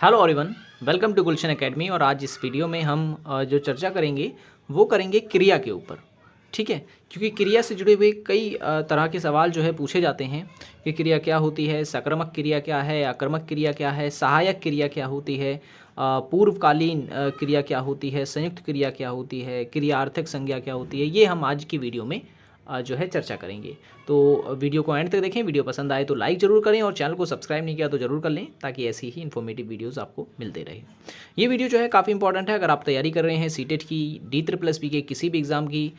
Hello everyone, welcome to Gulshan academy. और आज इस वीडियो में हम जो चर्चा करेंगे वो करेंगे क्रिया के ऊपर। ठीक है, क्योंकि क्रिया से जुड़े हुए कई तरह के सवाल जो है पूछे जाते हैं कि क्रिया क्या होती है, सक्रियक क्रिया क्या है, आक्रामक क्रिया क्या है, सहायक क्रिया क्या होती है, पूर्वकालीन क्रिया क्या होती है, संयुक्त क्रिया क्या होती है, क्रियार्थक संज्ञा क्या होती है। ये हम आज की वीडियो में जो है चर्चा करेंगे। तो वीडियो को एंड तक देखें। वीडियो पसंद आए तो लाइक ज़रूर करें और चैनल को सब्सक्राइब नहीं किया तो ज़रूर कर लें, ताकि ऐसी ही इन्फॉर्मेटिव वीडियोस आपको मिलते रहे। ये वीडियो जो है काफ़ी इंपॉर्टेंट है। अगर आप तैयारी कर रहे हैं सीटेट की, D++ के किसी भी एग्ज़ाम की,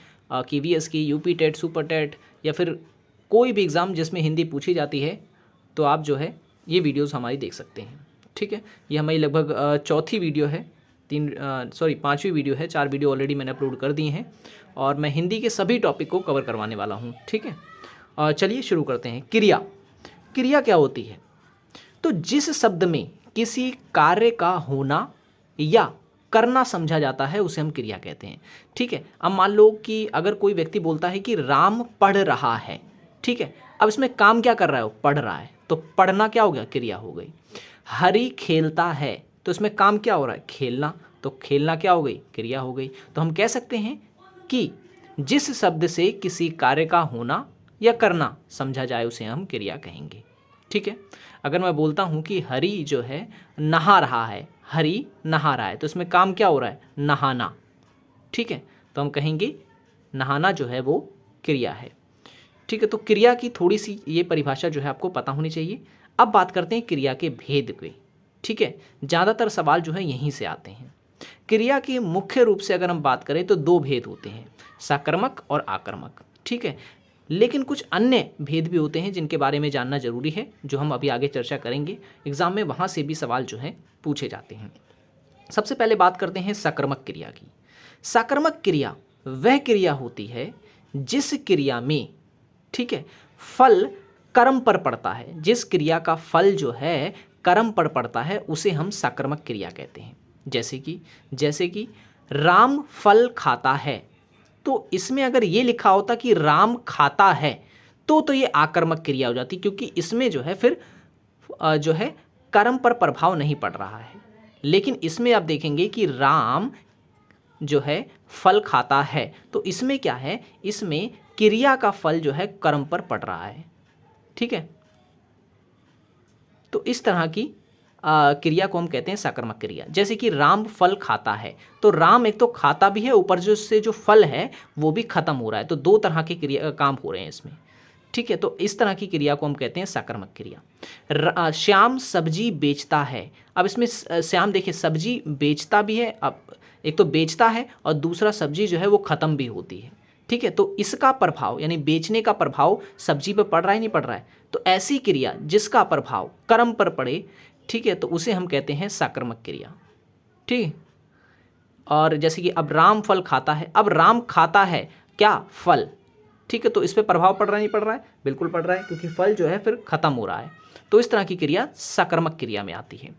KVS की, यूपी टेट, सुपर टेट या फिर कोई भी एग्ज़ाम जिसमें हिंदी पूछी जाती है, तो आप जो है ये वीडियोज़ हमारी देख सकते हैं। ठीक है, ये हमारी लगभग चौथी वीडियो है, पाँचवीं वीडियो है। 4 वीडियो ऑलरेडी मैंने अपलोड कर दिए हैं और मैं हिंदी के सभी टॉपिक को कवर करवाने वाला हूँ। ठीक है, चलिए शुरू करते हैं। क्रिया क्या होती है? तो जिस शब्द में किसी कार्य का होना या करना समझा जाता है उसे हम क्रिया कहते हैं। ठीक है, अब मान लो कि अगर कोई व्यक्ति बोलता है कि राम पढ़ रहा है। ठीक है, अब इसमें काम क्या कर रहा है? वो पढ़ रहा है, तो पढ़ना क्या हो गया? क्रिया हो गई। हरी खेलता है, तो इसमें काम क्या हो रहा है? खेलना, तो खेलना क्या हो गई? क्रिया हो गई। तो हम कह सकते हैं कि जिस शब्द से किसी कार्य का होना या करना समझा जाए उसे हम क्रिया कहेंगे। ठीक है, अगर मैं बोलता हूँ कि हरी जो है नहा रहा है, हरी नहा रहा है, तो इसमें काम क्या हो रहा है? नहाना। ठीक है, तो हम कहेंगे नहाना जो है वो क्रिया है। ठीक है, तो क्रिया की थोड़ी सी ये परिभाषा जो है आपको पता होनी चाहिए। अब बात करते हैं क्रिया के भेद के। ठीक है, ज़्यादातर सवाल जो है यहीं से आते हैं। क्रिया के मुख्य रूप से अगर हम बात करें तो 2 भेद होते हैं, सक्रियक और आक्रामक। ठीक है, लेकिन कुछ अन्य भेद भी होते हैं जिनके बारे में जानना जरूरी है, जो हम अभी आगे चर्चा करेंगे। एग्जाम में वहाँ से भी सवाल जो है पूछे जाते हैं। सबसे पहले बात करते हैं सक्रियक क्रिया की। सक्रियक क्रिया वह क्रिया होती है जिस क्रिया में, ठीक है, फल कर्म पर पड़ता है। जिस क्रिया का फल जो है कर्म पर पड़ता है उसे हम सक्रियक क्रिया कहते हैं। जैसे कि राम फल खाता है, तो इसमें अगर ये लिखा होता कि राम खाता है तो ये आक्रामक क्रिया हो जाती, क्योंकि इसमें जो है फिर जो है कर्म पर प्रभाव नहीं पड़ रहा है। लेकिन इसमें आप देखेंगे कि राम जो है फल खाता है, तो इसमें क्या है? इसमें क्रिया का फल जो है कर्म पर पड़ रहा है। ठीक है, तो इस तरह की क्रिया को हम कहते हैं सक्रियक क्रिया। जैसे कि राम फल खाता है, तो राम एक तो खाता भी है, ऊपर जो फल है वो भी खत्म हो रहा है, तो 2 तरह के क्रिया काम हो रहे हैं इसमें। ठीक है, तो इस तरह की क्रिया को हम कहते हैं सक्रियक क्रिया। श्याम सब्जी बेचता है, अब इसमें श्याम देखिए सब्जी बेचता भी है, अब एक तो बेचता है और दूसरा सब्जी जो है वो ख़त्म भी होती है। ठीक है, तो इसका प्रभाव यानी बेचने का प्रभाव सब्जी पर पड़ रहा है, नहीं पड़ रहा है, तो ऐसी क्रिया जिसका प्रभाव कर्म पर पड़े, ठीक है, तो उसे हम कहते हैं सक्रियक क्रिया। ठीक है, और जैसे कि अब राम फल खाता है, अब राम खाता है क्या? फल। ठीक है, तो इस पर प्रभाव पड़ रहा है, नहीं पड़ रहा है? बिल्कुल पड़ रहा है, क्योंकि फल जो है फिर खत्म हो रहा है। तो इस तरह की क्रिया सक्रियक क्रिया में आती है।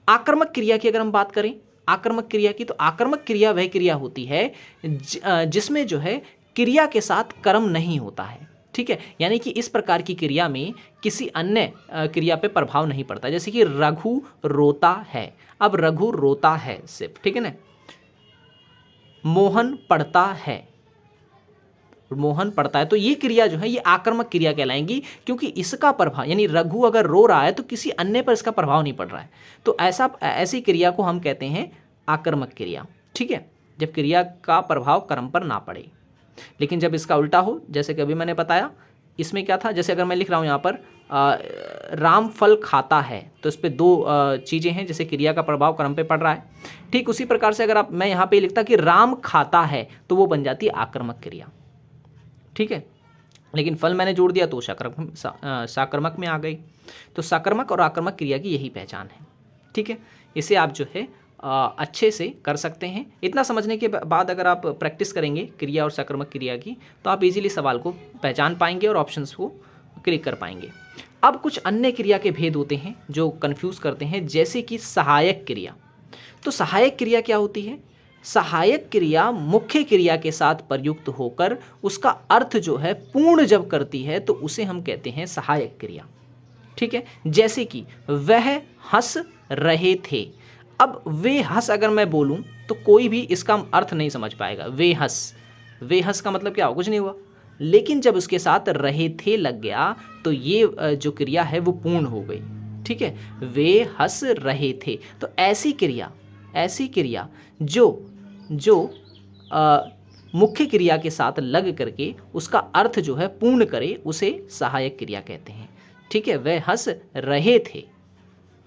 आक्रामक क्रिया की अगर हम बात करें, आक्रामक क्रिया की, तो आक्रामक क्रिया वह क्रिया होती है जिसमें जो है क्रिया के साथ कर्म नहीं होता है। ठीक है, यानी कि इस प्रकार की क्रिया में किसी अन्य क्रिया पे प्रभाव नहीं पड़ता। जैसे कि रघु रोता है, अब रघु रोता है सिर्फ, ठीक है ना। मोहन पढ़ता है, मोहन पढ़ता है, तो ये क्रिया जो है ये आक्रामक क्रिया कहलाएंगी, क्योंकि इसका प्रभाव यानी रघु अगर रो रहा है तो किसी अन्य पर इसका प्रभाव नहीं पड़ रहा है, तो ऐसी क्रिया को हम कहते हैं आक्रामक क्रिया। ठीक है, जब क्रिया का प्रभाव कर्म पर ना पड़े। लेकिन जब इसका उल्टा हो, जैसे कि अभी मैंने बताया, इसमें क्या था, जैसे अगर मैं लिख रहा हूँ यहाँ पर राम फल खाता है, तो इस पर 2 चीज़ें हैं, जैसे क्रिया का प्रभाव कर्म पे पड़ रहा है। ठीक उसी प्रकार से अगर मैं यहाँ पे लिखता कि राम खाता है, तो वो बन जाती है आक्रामक क्रिया। ठीक है, लेकिन फल मैंने जोड़ दिया तो सक्रियक में आ गई। तो सक्रियक और आक्रामक क्रिया की यही पहचान है। ठीक है, इसे आप जो है अच्छे से कर सकते हैं। इतना समझने के बाद अगर आप प्रैक्टिस करेंगे क्रिया और सक्रियक क्रिया की, तो आप इजीली सवाल को पहचान पाएंगे और ऑप्शंस को क्लिक कर पाएंगे। अब कुछ अन्य क्रिया के भेद होते हैं जो कंफ्यूज करते हैं, जैसे कि सहायक क्रिया। तो सहायक क्रिया क्या होती है? सहायक क्रिया मुख्य क्रिया के साथ प्रयुक्त होकर उसका अर्थ जो है पूर्ण जब करती है तो उसे हम कहते हैं सहायक क्रिया। ठीक है, जैसे कि वह हंस रहे थे। अब वे हंस अगर मैं बोलूं तो कोई भी इसका अर्थ नहीं समझ पाएगा। वे हंस का मतलब क्या हुआ, कुछ नहीं हुआ। लेकिन जब उसके साथ रहे थे लग गया तो ये जो क्रिया है वो पूर्ण हो गई। ठीक है, वे हंस रहे थे। तो ऐसी क्रिया जो मुख्य क्रिया के साथ लग करके उसका अर्थ जो है पूर्ण करे, उसे सहायक क्रिया कहते हैं। ठीक है, वे हंस रहे थे।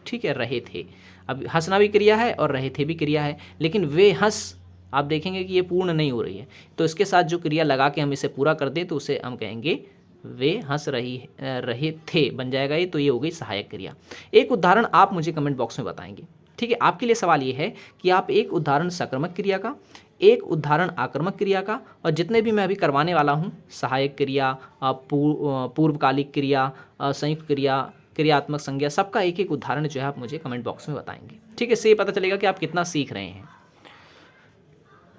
ठीक है, रहे थे, अब हंसना भी क्रिया है और रहे थे भी क्रिया है, लेकिन वे हंस आप देखेंगे कि ये पूर्ण नहीं हो रही है, तो इसके साथ जो क्रिया लगा के हम इसे पूरा कर दें तो उसे हम कहेंगे वे हंस रहे थे बन जाएगा ये, तो ये हो गई सहायक क्रिया। एक उदाहरण आप मुझे कमेंट बॉक्स में बताएंगे। ठीक है, आपके लिए सवाल ये है कि आप एक उदाहरण सक्रियक क्रिया का, एक उदाहरण आक्रामक क्रिया का, और जितने भी मैं अभी करवाने वाला हूँ सहायक क्रिया, पूर्वकालिक क्रिया, संयुक्त क्रिया, क्रियात्मक संज्ञा, सबका एक एक उदाहरण जो है आप मुझे कमेंट बॉक्स में बताएंगे। ठीक है, इससे ये पता चलेगा कि आप कितना सीख रहे हैं।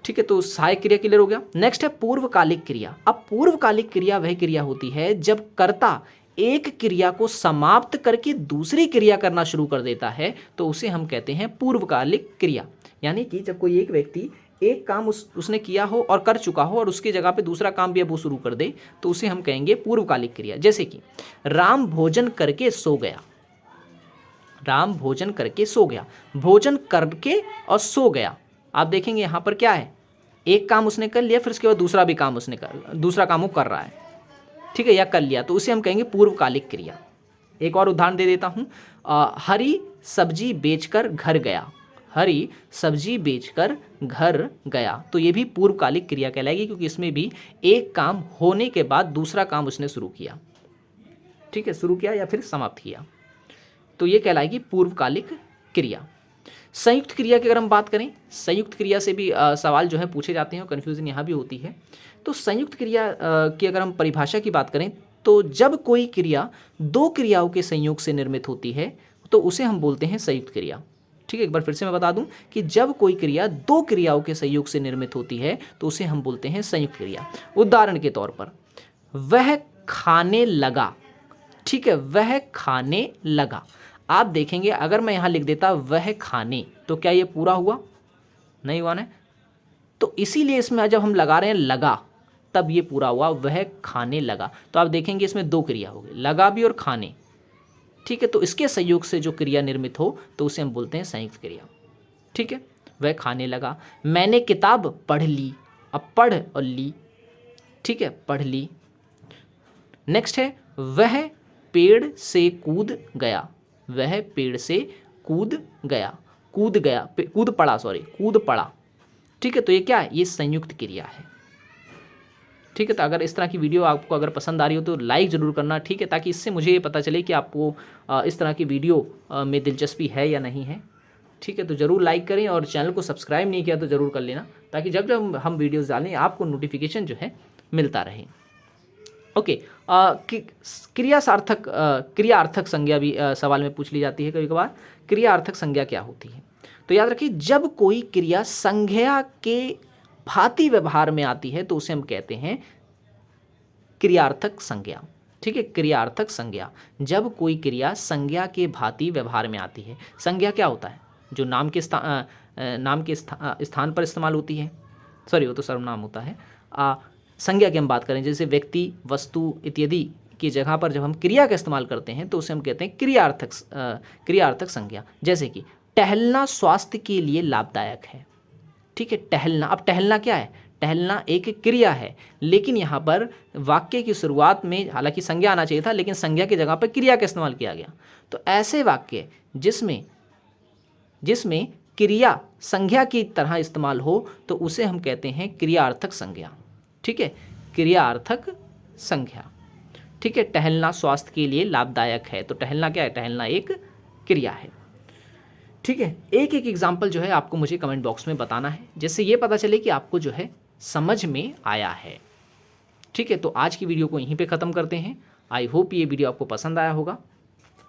ठीक है, तो सहायक क्रिया क्लियर हो गया। नेक्स्ट है पूर्वकालिक क्रिया। अब पूर्वकालिक क्रिया वह क्रिया होती है जब कर्ता एक क्रिया को समाप्त करके दूसरी क्रिया करना शुरू कर देता है, तो उसे हम कहते हैं पूर्वकालिक क्रिया। यानी कि जब कोई एक व्यक्ति एक काम उसने किया हो और कर चुका हो और उसकी जगह पे दूसरा काम भी अब वो शुरू कर दे, तो उसे हम कहेंगे पूर्वकालिक क्रिया। जैसे कि राम भोजन करके सो गया। राम भोजन करके सो गया, भोजन करके और सो गया। आप देखेंगे यहाँ पर क्या है, एक काम उसने कर लिया, फिर उसके बाद दूसरा काम वो कर रहा है। ठीक है, या कर लिया, तो उसे हम कहेंगे पूर्वकालिक क्रिया। एक और उदाहरण दे देता हूँ, हरी सब्जी बेचकर घर गया। हरी सब्जी बेचकर घर गया, तो ये भी पूर्वकालिक क्रिया कहलाएगी, क्योंकि इसमें भी एक काम होने के बाद दूसरा काम उसने शुरू किया। ठीक है, शुरू किया या फिर समाप्त किया, तो ये कहलाएगी पूर्वकालिक क्रिया। संयुक्त क्रिया की अगर हम बात करें, संयुक्त क्रिया से भी सवाल जो है पूछे जाते हैं और कन्फ्यूजन यहाँ भी होती है। तो संयुक्त क्रिया की अगर हम परिभाषा की बात करें, तो जब कोई क्रिया दो क्रियाओं के संयोग से निर्मित होती है तो उसे हम बोलते हैं संयुक्त क्रिया। ठीक है, एक बार फिर से मैं बता दूं कि जब कोई क्रिया दो क्रियाओं के संयोग से निर्मित होती है तो उसे हम बोलते हैं संयुक्त क्रिया। उदाहरण के तौर पर, वह खाने लगा। ठीक है, वह खाने लगा। आप देखेंगे अगर मैं यहाँ लिख देता वह खाने, तो क्या ये पूरा हुआ? नहीं हुआ ना। तो इसीलिए इसमें जब हम लगा रहे हैं लगा, तब ये पूरा हुआ, वह खाने लगा। तो आप देखेंगे इसमें दो क्रिया हो गई, लगा भी और खाने। ठीक है, तो इसके संयोग से जो क्रिया निर्मित हो तो उसे हम बोलते हैं संयुक्त क्रिया। ठीक है, वह खाने लगा। मैंने किताब पढ़ ली। अब पढ़ और ली, ठीक है, पढ़ ली। नेक्स्ट है, वह पेड़ से कूद गया। वह पेड़ से कूद गया, कूद पड़ा। ठीक है, तो ये क्या है? ये संयुक्त क्रिया है। ठीक है, तो अगर इस तरह की वीडियो आपको अगर पसंद आ रही हो तो लाइक ज़रूर करना। ठीक है, ताकि इससे मुझे ये पता चले कि आपको इस तरह की वीडियो में दिलचस्पी है या नहीं है। ठीक है, तो ज़रूर लाइक करें और चैनल को सब्सक्राइब नहीं किया तो ज़रूर कर लेना, ताकि जब जब हम वीडियोज़ डालें आपको नोटिफिकेशन जो है मिलता रहे। ओके, क्रियार्थक संज्ञा भी सवाल में पूछ ली जाती है कभी कभार। क्रियार्थक संज्ञा क्या होती है? तो याद रखिए, जब कोई क्रिया संज्ञा के भांति व्यवहार में आती है तो उसे हम कहते हैं क्रियार्थक संज्ञा। ठीक है, क्रियार्थक संज्ञा, जब कोई क्रिया संज्ञा के भांति व्यवहार में आती है। संज्ञा क्या होता है? जो नाम के स्थान पर इस्तेमाल होती है। सॉरी, वो तो सर्वनाम होता है। संज्ञा की हम बात करें, जैसे व्यक्ति, वस्तु इत्यादि की जगह पर जब हम क्रिया का इस्तेमाल करते हैं तो उसे हम कहते हैं क्रियार्थक संज्ञा। जैसे कि टहलना स्वास्थ्य के लिए लाभदायक है। ठीक है, टहलना। अब टहलना क्या है? टहलना एक क्रिया है, लेकिन यहाँ पर वाक्य की शुरुआत में हालांकि संज्ञा आना चाहिए था, लेकिन संज्ञा की जगह पर क्रिया का इस्तेमाल किया गया। तो ऐसे वाक्य जिसमें क्रिया संज्ञा की तरह इस्तेमाल हो तो उसे हम कहते हैं क्रियार्थक संज्ञा। ठीक है, क्रियार्थक संज्ञा। ठीक है, टहलना स्वास्थ्य के लिए लाभदायक है, तो टहलना क्या है? टहलना एक क्रिया है। ठीक है, एक एक एग्जाम्पल जो है आपको मुझे कमेंट बॉक्स में बताना है, जिससे ये पता चले कि आपको जो है समझ में आया है। ठीक है, तो आज की वीडियो को यहीं पे ख़त्म करते हैं। आई होप ये वीडियो आपको पसंद आया होगा।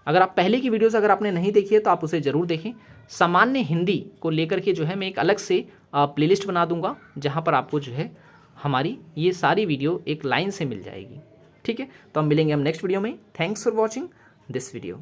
अगर आप पहले की वीडियोस अगर आपने नहीं देखी है तो आप उसे ज़रूर देखें। सामान्य हिंदी को लेकर के जो है मैं एक अलग से प्लेलिस्ट बना दूंगा, जहाँ पर आपको जो है हमारी ये सारी वीडियो एक लाइन से मिल जाएगी। ठीक है, तो हम मिलेंगे नेक्स्ट वीडियो में। Thanks for watching this video.